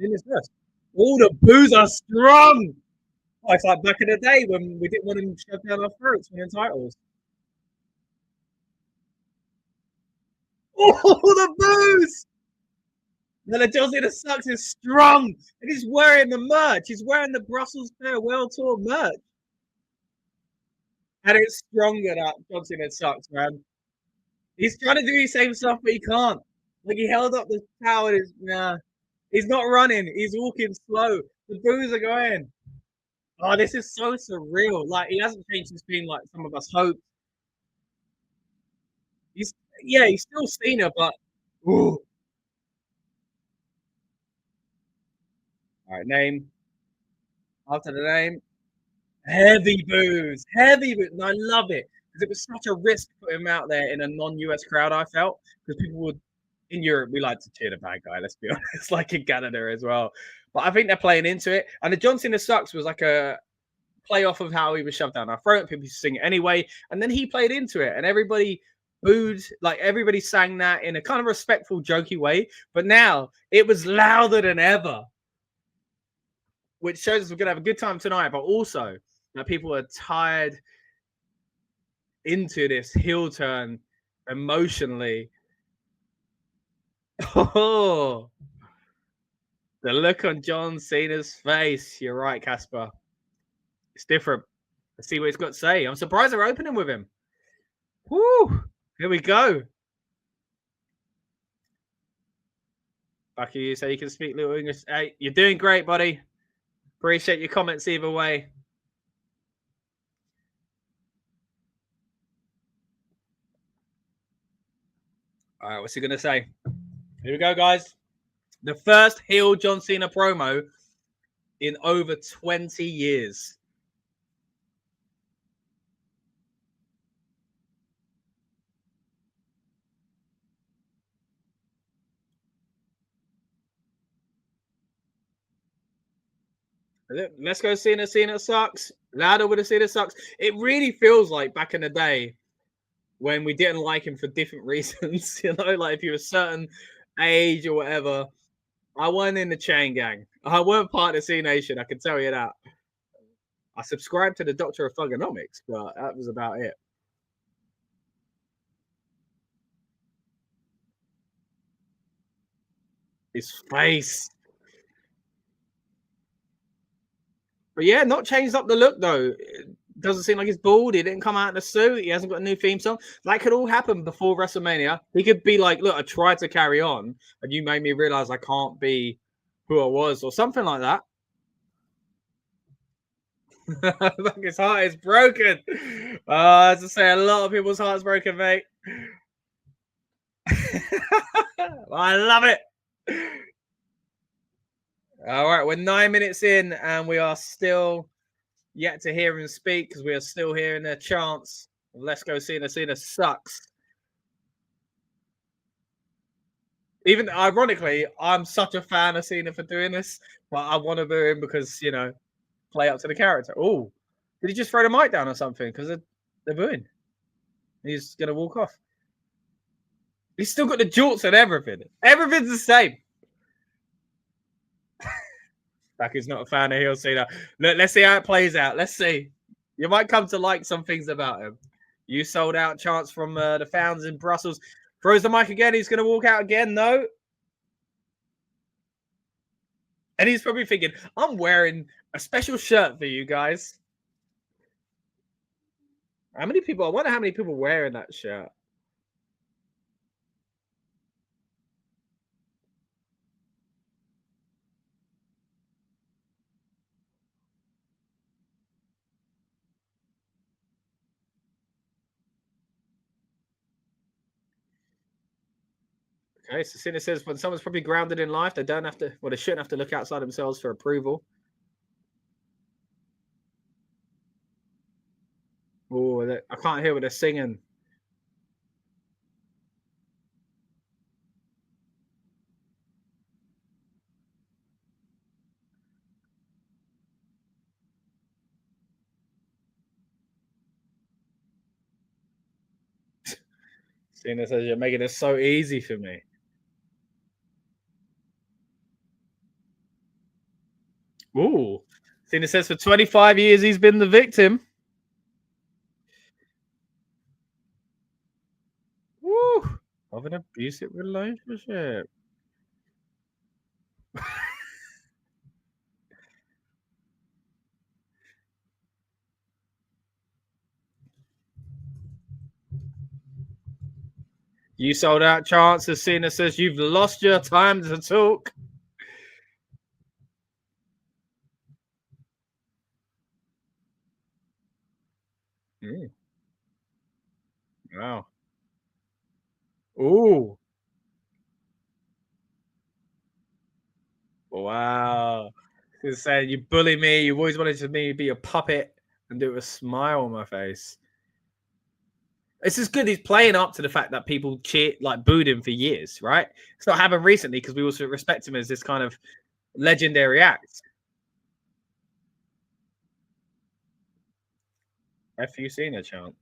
Cena's first. All the boos are strong. Oh, it's like back in the day when we didn't want him shoved down our throats winning titles. Oh, the boos! No, the John Cena sucks is strong. And he's wearing the merch. He's wearing the Brussels Farewell Tour merch. And it's stronger that John Cena sucks, man. He's trying to do the same stuff, but he can't. Like, he held up the towel. Nah. He's not running. He's walking slow. The boos are going. Oh, this is so surreal. Like, he hasn't changed since being like some of us hoped. He's still Cena, but ooh. All right, name. After the name, heavy boos. Heavy boos. And I love it because it was such a risk to put him out there in a non-US crowd, I felt, because people would, in Europe, we like to cheer the bad guy, let's be honest, like in Canada as well. But I think they're playing into it. And the John Cena sucks was like a play off of how he was shoved down our throat. People used to sing it anyway. And then he played into it. And everybody booed, like everybody sang that in a kind of respectful, jokey way. But now it was louder than ever, which shows us we're going to have a good time tonight. But also that people are tired into this heel turn emotionally. Oh, the look on John Cena's face. You're right, Casper. It's different. Let's see what he's got to say. I'm surprised they're opening with him. Woo! Here we go. Bucky, you say you can speak little English. Hey, you're doing great, buddy. Appreciate your comments either way. All right, what's he going to say? Here we go, guys. The first heel John Cena promo in over 20 years. Let's go Cena. Cena sucks. Louder with a Cena sucks. It really feels like back in the day when we didn't like him for different reasons. You know, like if you were a certain age or whatever. I wasn't in the chain gang. I weren't part of C Nation. I can tell you that. I subscribed to the Doctor of Thugonomics, but that was about it. His face. But yeah, not changed up the look though. It doesn't seem like he's bald. He didn't come out in a suit. He hasn't got a new theme song. That could all happen before WrestleMania. He could be like, look, I tried to carry on, and you made me realize I can't be who I was, or something like that. His heart is broken. As I say, a lot of people's hearts broken, mate. I love it. All right, we're 9 minutes in, and we are still yet to hear him speak because we are still hearing the chants. Let's go, Cena. Cena sucks. Even ironically, I'm such a fan of Cena for doing this, but I want to boo him because, you know, play up to the character. Oh, did he just throw the mic down or something? Because they're booing. He's going to walk off. He's still got the jorts and everything. Everything's the same. Becky's not a fan of heel Cena. Look, let's see how it plays out. Let's see. You might come to like some things about him. You sold out chants from the fans in Brussels. Throws the mic again. He's going to walk out again. No. And he's probably thinking, I'm wearing a special shirt for you guys. How many people? I wonder how many people wearing that shirt. Okay, so Cena says when someone's probably grounded in life, they don't have to, well, they shouldn't have to look outside themselves for approval. Oh, I can't hear what they're singing. Cena says you're making it so easy for me. Ooh. Cena says for 25 years he's been the victim. Woo. Of an abusive relationship. You sold out chances. Cena says you've lost your time to talk. Mm, wow. Ooh. Wow. He's saying you bully me. You've always wanted to me be a puppet and do a smile on my face. It's just good. He's playing up to the fact that people cheer, like booed him for years, right? It's not happened recently because we also respect him as this kind of legendary act. FU Cena chant.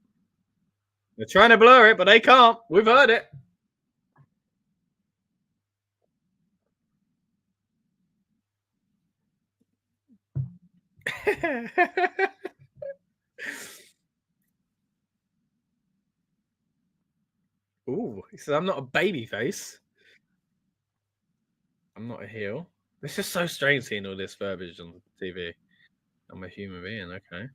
They're trying to blur it, but they can't. We've heard it. Ooh, he says, I'm not a baby face. I'm not a heel. It's just so strange seeing all this verbiage on TV. I'm a human being, okay.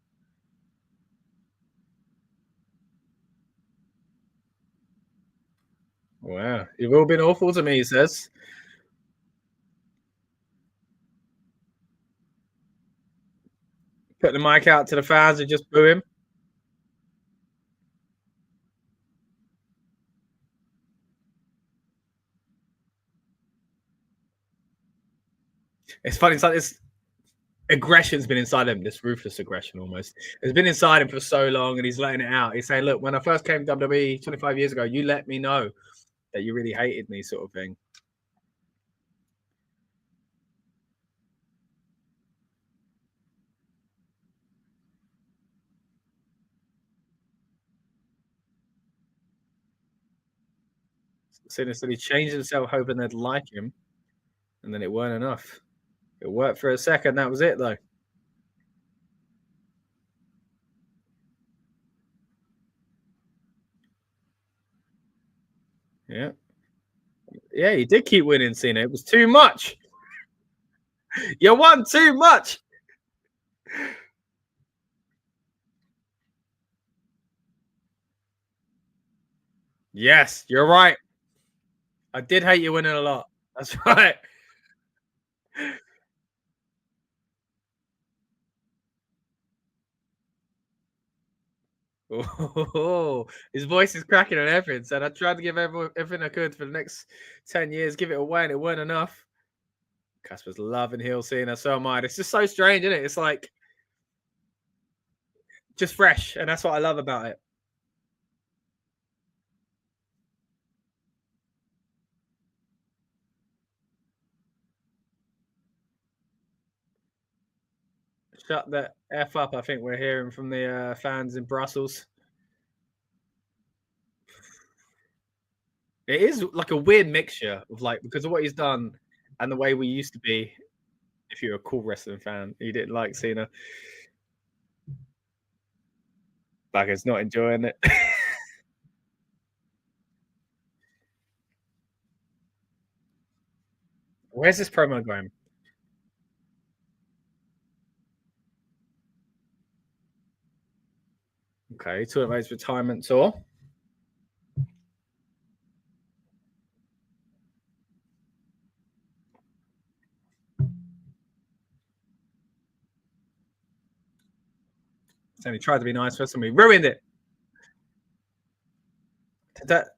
Wow. You've all been awful to me, he says. Put the mic out to the fans and just boo him. It's funny, it's like this aggression's been inside him, this ruthless aggression almost. It's been inside him for so long and he's letting it out. He's saying, look, when I first came to WWE 25 years ago, you let me know that you really hated me, sort of thing. Cena said he changed himself hoping they'd like him, and then it weren't enough. It worked for a second. That was it, though. Yeah. Yeah, he did keep winning, Cena. It was too much. You won too much. Yes, you're right. I did hate you winning a lot. That's right. Oh, his voice is cracking and everything. Said I tried to give everything I could for the next 10 years, give it away, and it weren't enough. Casper's loving heel Cena, so am I. It's just so strange, isn't it? It's like just fresh, and that's what I love about it. Shut the F up, I think we're hearing from the fans in Brussels. It is like a weird mixture of like because of what he's done and the way we used to be. If you're a cool wrestling fan, you didn't like Cena. Like it's not enjoying it. Where's this promo going? Okay, talking about his retirement tour. And he tried to be nice for us and we ruined it. That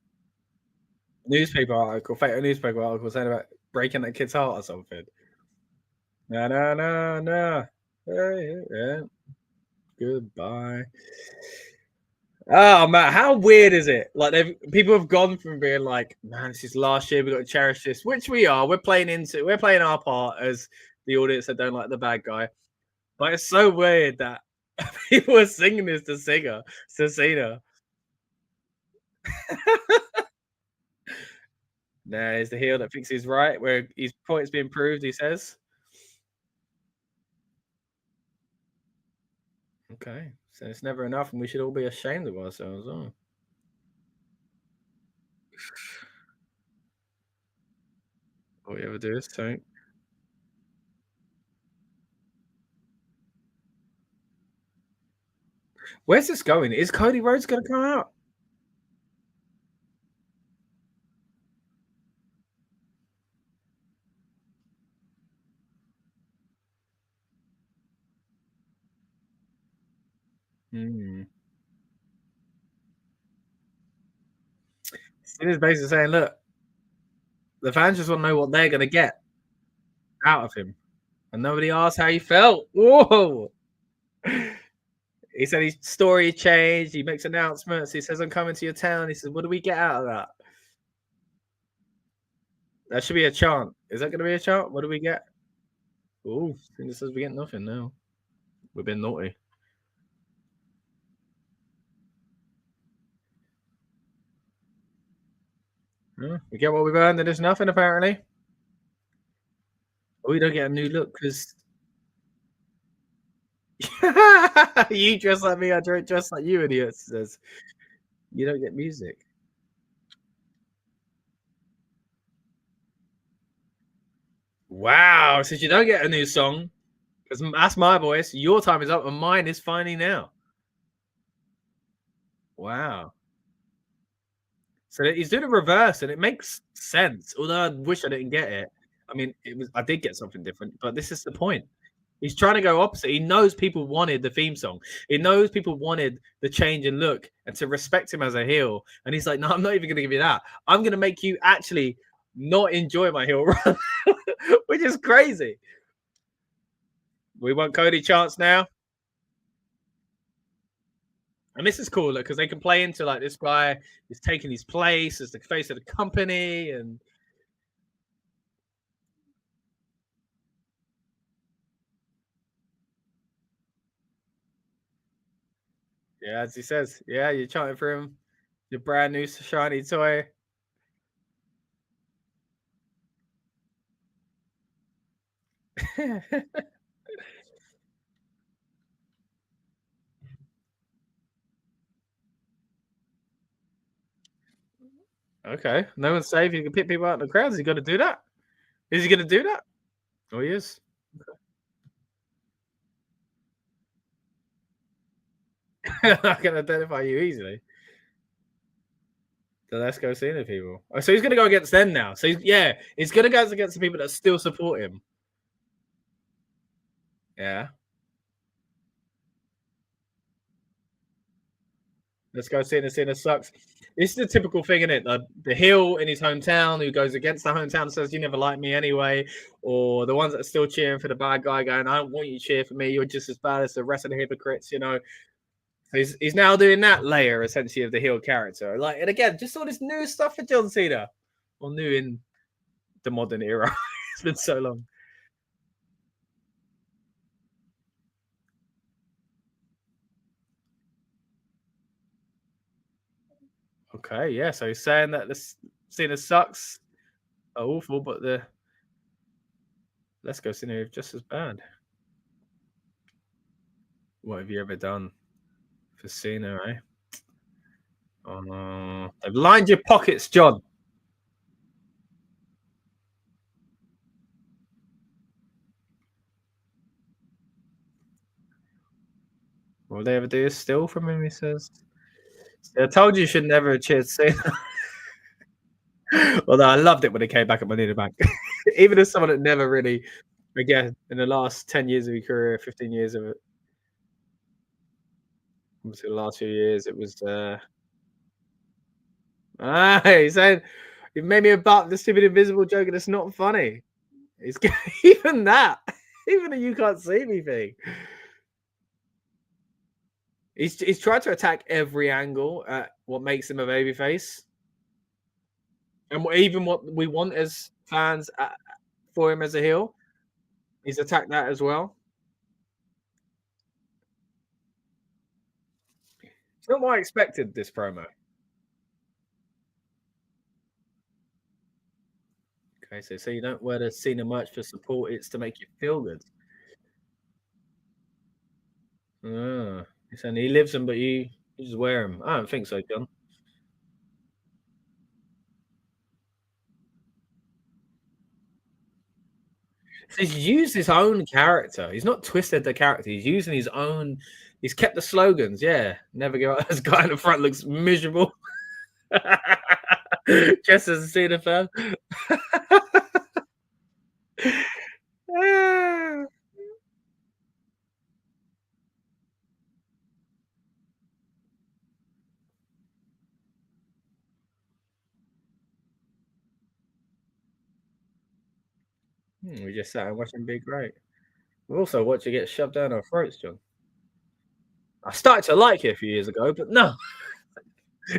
newspaper article, fake newspaper article saying about breaking that kid's heart or something. No, no, no, no. Yeah. Goodbye. Oh man, how weird is it? Like people have gone from being like, man, this is last year, we got to cherish this, which we are. We're playing our part as the audience that don't like the bad guy. But it's so weird that people are singing this to Cena. Nah, he's the heel that thinks he's right, where his point's being proved, he says. Okay, so it's never enough, and we should all be ashamed of ourselves. Oh, all we ever do is think. Where's this going? Is Cody Rhodes going to come out? Hmm. Cena's basically saying, "Look, the fans just want to know what they're going to get out of him, and nobody asked how he felt." Whoa! He said his story changed. He makes announcements. He says, "I'm coming to your town." He says, "What do we get out of that?" That should be a chant. Is that going to be a chant? What do we get? Oh, Cena says we get nothing now. We've been naughty. Yeah, we get what we've earned, and there's nothing apparently. We don't get a new look because you dress like me. I dress like you, idiot. Says you don't get music. Wow, since you don't get a new song, because that's my voice. Your time is up, and mine is finally now. Wow. So he's doing a reverse, and it makes sense. Although I wish I didn't get it. I mean, it was I did get something different, but this is the point. He's trying to go opposite. He knows people wanted the theme song. He knows people wanted the change in look and to respect him as a heel. And he's like, no, I'm not even going to give you that. I'm going to make you actually not enjoy my heel run, which is crazy. We want Cody chance now. And this is cool because they can play into like this guy is taking his place as the face of the company. And yeah, as he says, yeah, you're chanting for him. Your brand new shiny toy. Okay. No one's safe. You can pick people out in the crowd. Is he going to do that? Is he going to do that? Oh, he is. I can identify you easily. So let's go see the people. Oh, so he's going to go against them now. So yeah, he's going to go against the people that still support him. Yeah. Let's go Cena. Cena sucks. This is the typical thing, isn't it? The heel in his hometown who goes against the hometown and says, "You never liked me anyway," or the ones that are still cheering for the bad guy, going, "I don't want you to cheer for me. You're just as bad as the rest of the hypocrites." He's now doing that layer essentially of the heel character. Like, and again, just all this new stuff for John Cena, or new in the modern era. It's been so long. Okay, yeah. So he's saying that this Cena sucks, are awful, but the Let's Go Cena is just as bad. What have you ever done for Cena, eh? Oh no. They've lined your pockets, John. What will they ever do is steal from him, he says. I told you you should never have cheered Cena. Although I loved it when he came back at Money in the Bank. Even as someone that never really, again, in the last 10 years of your career, 15 years of it, obviously the last few years, it was, he said, "You made me about the stupid invisible joke and it's not funny." It's even that, even a you can't see me thing. He's tried to attack every angle at what makes him a babyface, and even what we want as fans for him as a heel. He's attacked that as well. It's not what I expected this promo. Okay, so you don't wear the Cena merch for support; it's to make you feel good. He's saying he lives them, but you just wear them. I don't think so, John. So he's used his own character. He's not twisted the character. He's using his own. He's kept the slogans. Yeah, never give up. This guy in the front looks miserable. Just as a Cena fan. Ah. We just sat and watching Big Great. We also watch it get shoved down our throats, John. I started to like it a few years ago, but no,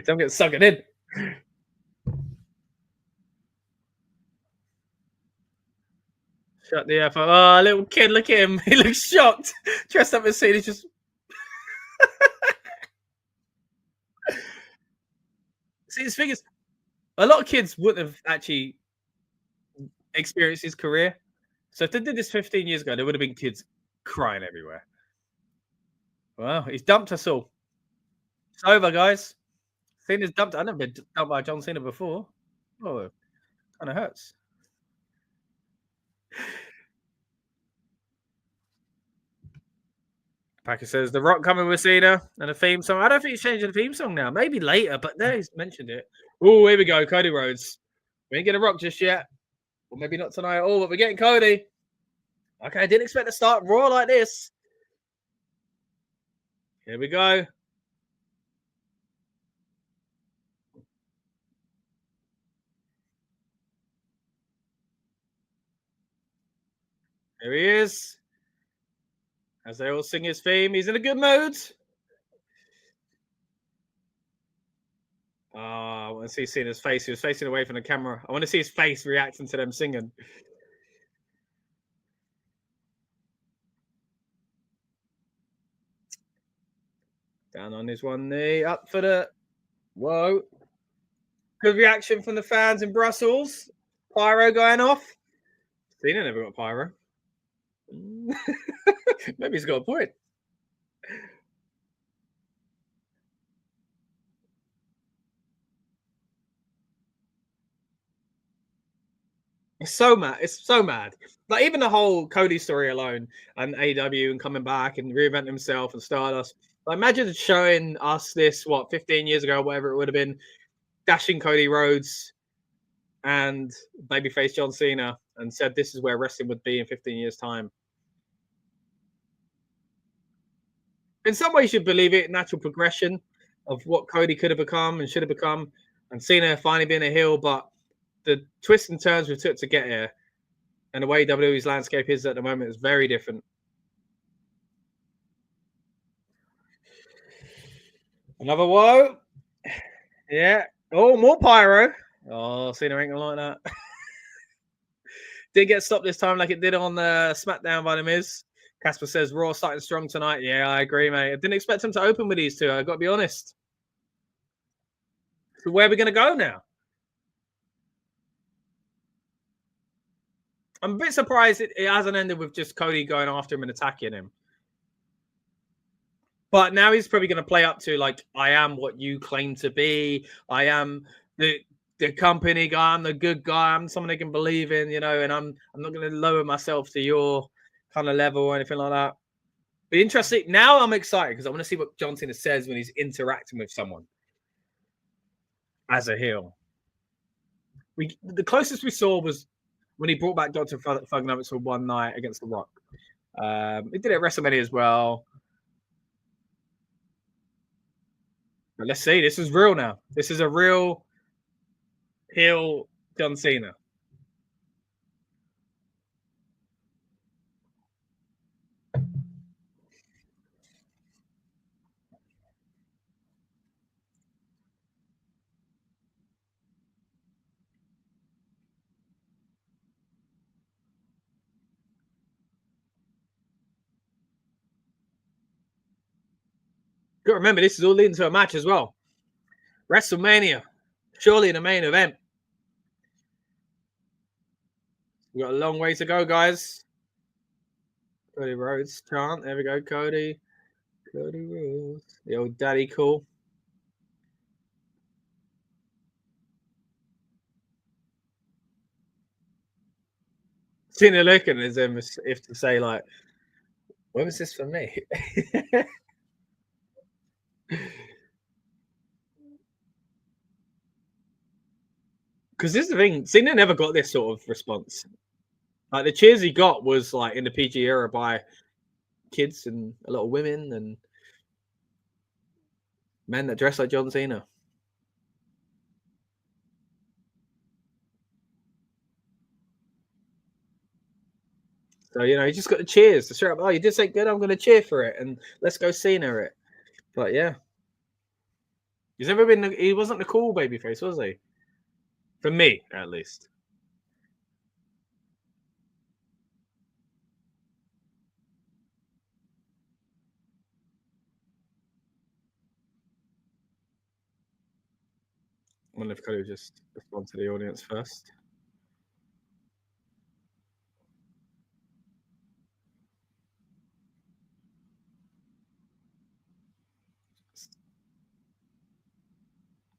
don't get sucking in. Shut the F up. Oh, little kid, look at him. He looks shocked. Dressed up as Cena, he's just. See, the thing is, a lot of kids wouldn't have actually experienced his career. So if they did this 15 years ago, there would have been kids crying everywhere. Well, he's dumped us all. It's over, guys. Cena's dumped. I've never been dumped by John Cena before. Oh, it kind of hurts. Packer says The Rock coming with Cena and a theme song. I don't think he's changing the theme song now. Maybe later, but there he's mentioned it. Oh, here we go. Cody Rhodes. We ain't getting Rock just yet. Or maybe not tonight at all, but we're getting Cody. Okay, I didn't expect to start Raw like this. Here we go. Here he is. As they all sing his theme, he's in a good mood. Oh, I want to see Cena's face. He was facing away from the camera. I want to see his face reacting to them singing. Down on his one knee, up for the. Whoa. Good reaction from the fans in Brussels. Pyro going off. Cena never got pyro. Maybe he's got a point. It's so mad. It's so mad. Like even the whole Cody story alone and AW and coming back and reinventing himself and Stardust. Like imagine showing us this 15 years ago, whatever it would have been, dashing Cody Rhodes and babyface John Cena and said this is where wrestling would be in 15 years' time. In some ways, you'd believe it, natural progression of what Cody could have become and should have become, and Cena finally being a heel, but the twists and turns we took to get here and the way WWE's landscape is at the moment is very different. Another woe. Yeah. Oh, more pyro. Oh, Cena ain't gonna like that. Did get stopped this time like it did on the SmackDown by The Miz. Casper says Raw starting strong tonight. Yeah, I agree, mate. I didn't expect him to open with these two. I got to be honest. So where are we going to go now? I'm a bit surprised it hasn't ended with just Cody going after him and attacking him. But now he's probably going to play up to like, I am what you claim to be. I am the company guy. I'm the good guy. I'm someone they can believe in, and I'm not going to lower myself to your kind of level or anything like that. But interesting. Now I'm excited because I want to see what John Cena says when he's interacting with someone as a heel. The closest we saw was when he brought back Dr. Thuganomics for one night against The Rock. He did it at WrestleMania as well. But let's see. This is real now. This is a real heel John Cena. Got to remember, this is all leading to a match as well. WrestleMania, surely the main event. We've got a long way to go, guys. Cody Rhodes chant. There we go, Cody. Cody rules. The old daddy call. Cena looking as if to say, like, when was this for me? Because this is the thing, Cena never got this sort of response. Like the cheers he got was like in the PG era by kids and a lot of women and men that dress like John Cena. So you just got the cheers to show up. Oh, you did say good. I'm going to cheer for it, and let's go Cena it. But yeah, he's never been. He wasn't the cool babyface, was he? For me, at least. I wonder if Cody would just respond to the audience first.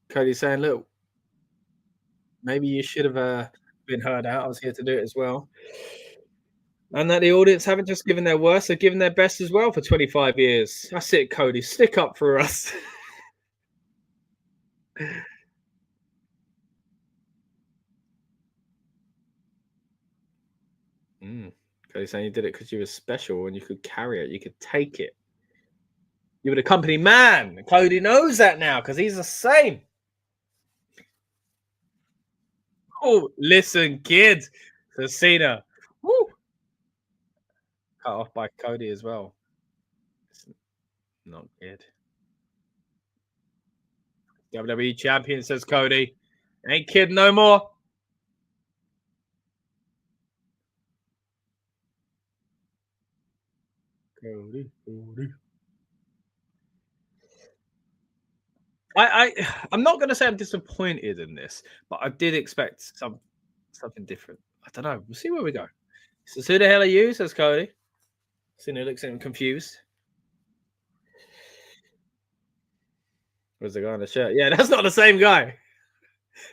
Cody saying, "Look, maybe you should have been heard out. I was here to do it as well." And that the audience haven't just given their worst, they've given their best as well for 25 years. That's it, Cody. Stick up for us. Cody saying you did it because you were special and you could carry it, you could take it. You were the company man. Cody knows that now because he's the same. Oh, listen, kid. So Cena. Woo. Cut off by Cody as well. It's not good. WWE champion, says Cody. Ain't kidding no more. Cody. I'm not going to say I'm disappointed in this, but I did expect something different. I don't know. We'll see where we go. So who the hell are you? Says Cody. Cena looks at him confused. Where's the guy on the shirt? Yeah, that's not the same guy.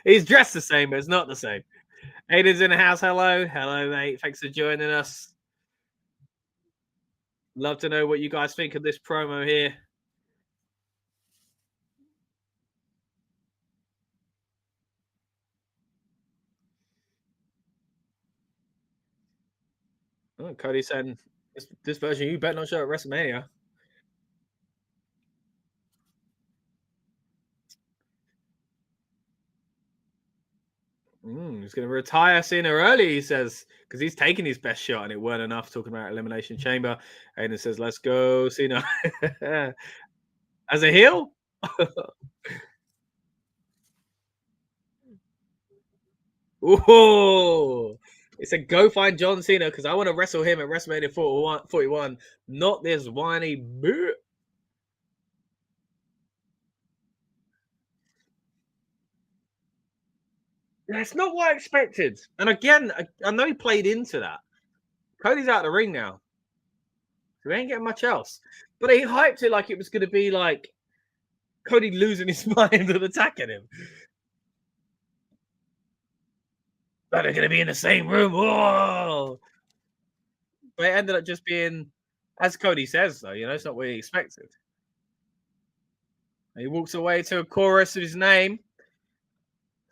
He's dressed the same, but it's not the same. Aiden's in the house. Hello, mate. Thanks for joining us. Love to know what you guys think of this promo here. Oh, Cody saying this version you better not show at WrestleMania. He's going to retire Cena early, he says, because he's taking his best shot and it weren't enough. Talking about Elimination Chamber. Aiden says, let's go, Cena. As a heel? Ooh. It said, go find John Cena because I want to wrestle him at WrestleMania 41, not this whiny boo. That's not what I expected. And again, I know he played into that. Cody's out of the ring now. So we ain't getting much else. But he hyped it like it was going to be like Cody losing his mind and attacking him. But they're going to be in the same room. Whoa! But it ended up just being, as Cody says, though, it's not what he expected. And he walks away to a chorus of his name,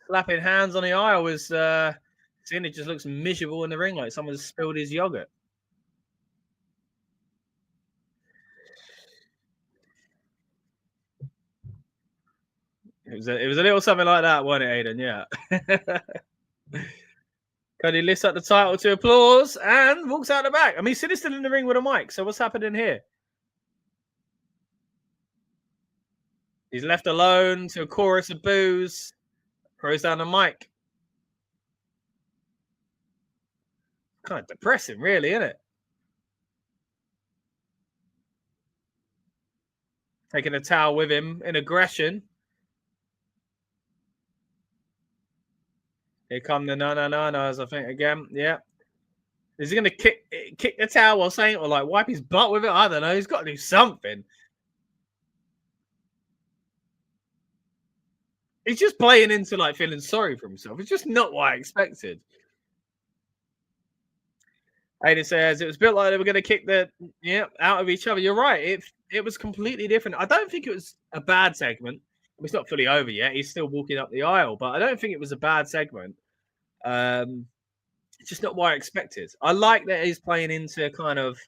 slapping hands on the aisle as Cena just looks miserable in the ring like someone's spilled his yogurt. It was a little something like that, wasn't it, Aiden? Yeah. Cody lifts up the title to applause and walks out the back. I mean, City's still in the ring with a mic. So what's happening here? He's left alone to a chorus of boos. Throws down the mic. Kind of depressing, really, isn't it? Taking a towel with him in aggression. Here come the no, I think, again. Yeah. Is he going to kick the towel or something, or like wipe his butt with it? I don't know. He's got to do something. He's just playing into like feeling sorry for himself. It's just not what I expected. Aiden says it was built like they were going to kick the out of each other. You're right. It was completely different. I don't think it was a bad segment. It's not fully over yet. He's still walking up the aisle, but I don't think it was a bad segment. It's just not what I expected. I like that he's playing into kind of,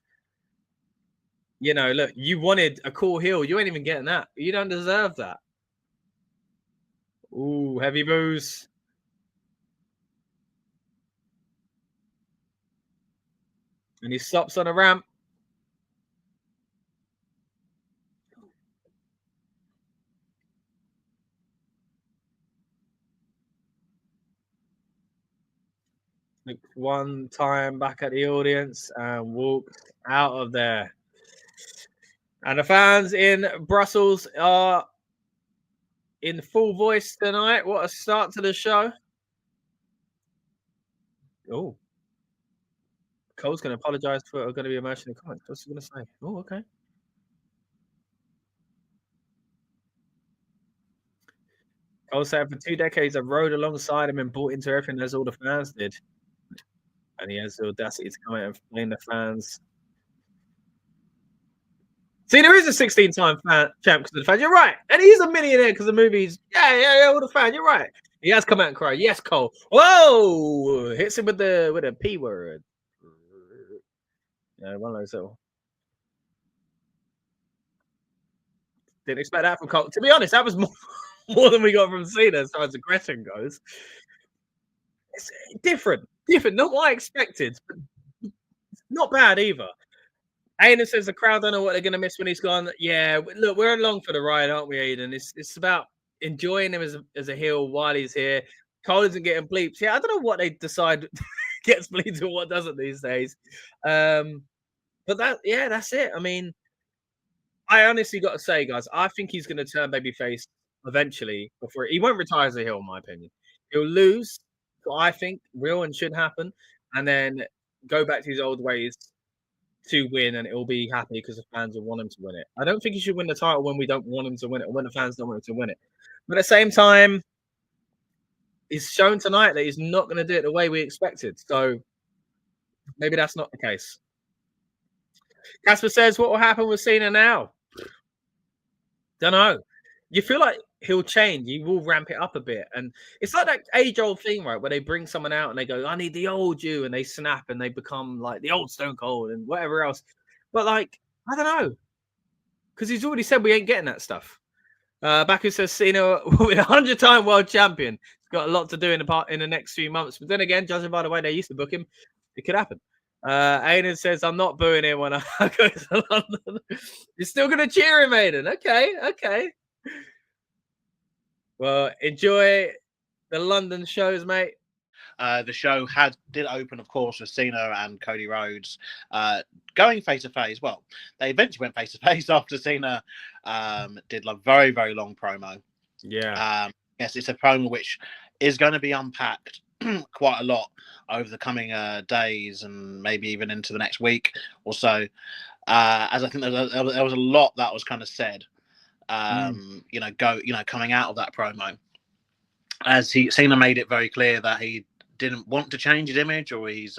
look, you wanted a cool heel. You ain't even getting that. You don't deserve that. Ooh, heavy boos. And he stops on a ramp. Looked one time back at the audience and walked out of there. And the fans in Brussels are in full voice tonight. What a start to the show. Oh. Cole's going to apologize for going to be emotional comments. What's he going to say? Oh, okay. Cole said for 2 decades, I rode alongside him and bought into everything as all the fans did. And he has the audacity to come out and blame the fans. See, there is a 16-time champ because of the fans. You're right. And he's a millionaire because of movies. Yeah, all the fans. You're right. He has come out and cried. Yes, Cole. Whoa! Hits him with a P word. Yeah, one of those little. Didn't expect that from Cole. To be honest, that was more than we got from Cena as far as aggression goes. It's different. Not what I expected, but not bad either. Aiden says the crowd don't know what they're going to miss when he's gone. Yeah, look, we're along for the ride, aren't we, Aiden? It's about enjoying him as a heel while he's here. Cole isn't getting bleeped. Yeah, I don't know what they decide gets bleeped and what doesn't these days. But that's it. I mean, I honestly got to say, guys, I think he's going to turn babyface eventually. Before he won't retire as a heel, in my opinion. He'll lose. I think will and should happen, and then go back to his old ways to win, and it'll be happy because the fans will want him to win it. I don't think he should win the title when we don't want him to win it, or when the fans don't want him to win it. But at the same time, he's shown tonight that he's not going to do it the way we expected. So maybe that's not the case. Casper says, what will happen with Cena now? Don't know. You feel like he'll change. He will ramp it up a bit. And it's like that age-old thing, right, where they bring someone out and they go, I need the old you, and they snap and they become like the old Stone Cold and whatever else. But like, I don't know. Because he's already said we ain't getting that stuff. Baku says Cena will be a 100-time world champion. He's got a lot to do in the next few months. But then again, judging by the way they used to book him, it could happen. Aiden says, I'm not booing him when I go to London. You're still going to cheer him, Aiden. Okay. Well, enjoy the London shows, mate. The show did open, of course, with Cena and Cody Rhodes going face to face. Well, they eventually went face to face after Cena did a very, very long promo. Yeah. Yes, it's a promo which is going to be unpacked quite a lot over the coming days and maybe even into the next week or so. As I think there was a lot that was kind of said, coming out of that promo. As Cena made it very clear that he didn't want to change his image or his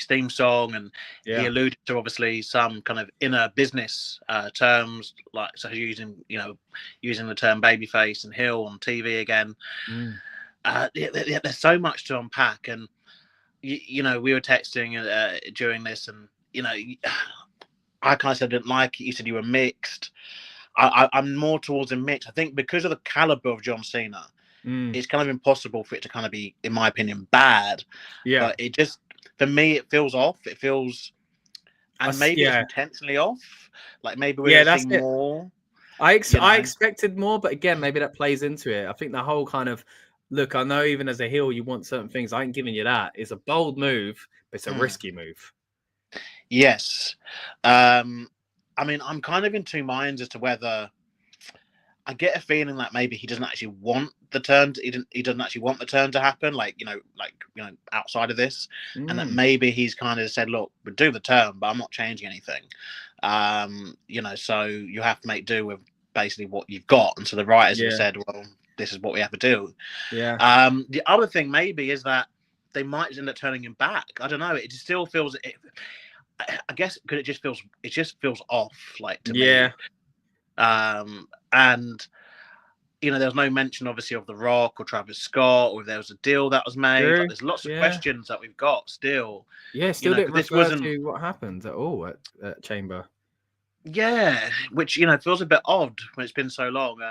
theme song, and he alluded to obviously some kind of inner business terms, like so using the term babyface and heel on TV again. There's so much to unpack, and we were texting during this, and I kind of said I didn't like it. You said you were mixed. I'm more towards a mix. I think because of the caliber of John Cena, it's kind of impossible for it to kind of be, in my opinion, bad. Yeah. But it just, for me, it feels off. It feels, and maybe it's intentionally off. Like maybe we're going to see more. I expected more, but again, maybe that plays into it. I think the whole kind of, look, I know even as a heel, you want certain things. I ain't giving you that. It's a bold move, but it's a risky move. Yes. I mean, I'm kind of in two minds as to whether I get a feeling that maybe he doesn't actually want the turn. He doesn't actually want the turn to happen, outside of this, and that maybe he's kind of said, "Look, we'll do the turn, but I'm not changing anything." So you have to make do with basically what you've got, and so the writers have Yeah. said, well, this is what we have to do. Yeah. The other thing maybe is that they might end up turning him back. I don't know. It still feels. I guess because it just feels off, like, to me. And you know, there was no mention obviously of The Rock or Travis Scott, or if there was a deal that was made. Like, there's lots of questions that we've got still. Yeah, still didn't refer to what happened at all at Chamber. Yeah, which, you know, feels a bit odd when it's been so long.